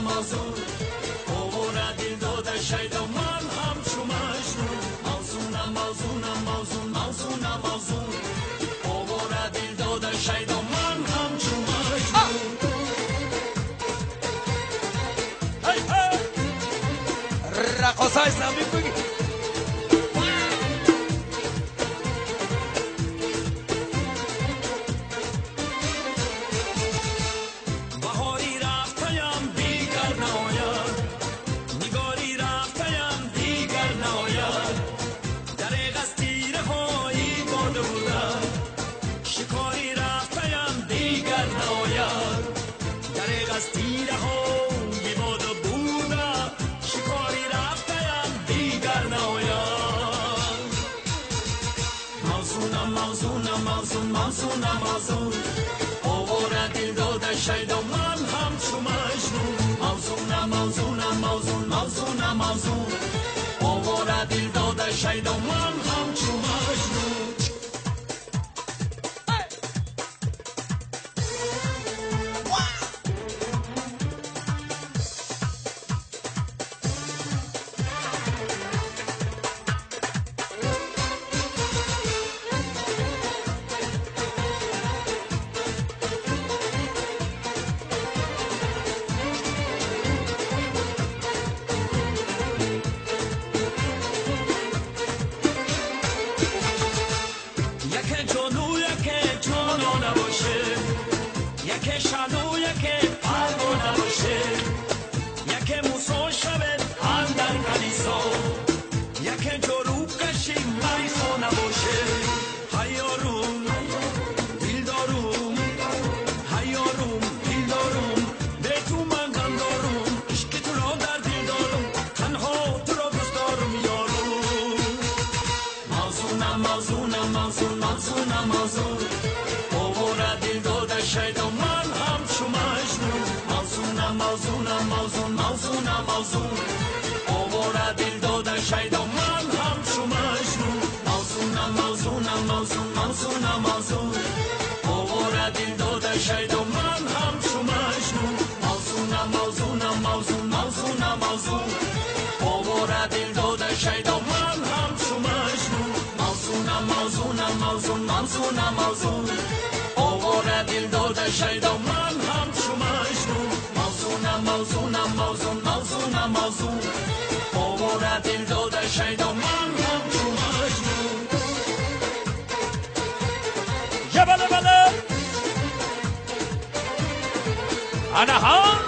موزون اوورا دل داده شید و من همچو مجنون موزونم موزونم موزون موزونم موزون اوورا دل داده شید و من همچو مجنون رقاصه اسلامی بگی بهاری رفتیم دیگر ناید نگاری رفتیم دیگر ناید دریغ از تیره هایی باده بودن شکاری رفتیم دیگر ناید دریغ از تیره هایی باده بودن شکاری رفتیم دیگر ناید موزونم موزونم موزون موزونم موزون اوورا دل داده شید و من همچو مجنون موزونم موزونم موزون موزونم موزون اوورا دل داده شید و من همچو مجنون یک جانو یک جانو نباشه یک شانو یک پروا نباشه یک موسا شود اندر کلیسا یک جارو کشی مریخا نباشه هیاروم دیلداروم هیاروم دیلداروم به تو من غم دارم عشق تو را در دل دارم تنها تو را دوست دارم یارو موزونم موزونم موزون موزونم موزون اوورا دل داده شید و من همچو مجنون موزونم موزونم موزون موزونم موزون اوورا دل داده شید و من همچو مجنون موزونم موزونم موزون موزونم موزون اوورا دل داده شید و من همچو مجنون موزونم موزونم موزون موزونم موزون اوورا دل داده شید و من همچو مجنون موزونم موزونم موزون موزونم موزون اوورا دل داده شید و من همچو مجنون موزونم موزونم موزون موزونم موزون اوورا دل داده شید و من همچو مجنون یا بله بله آنها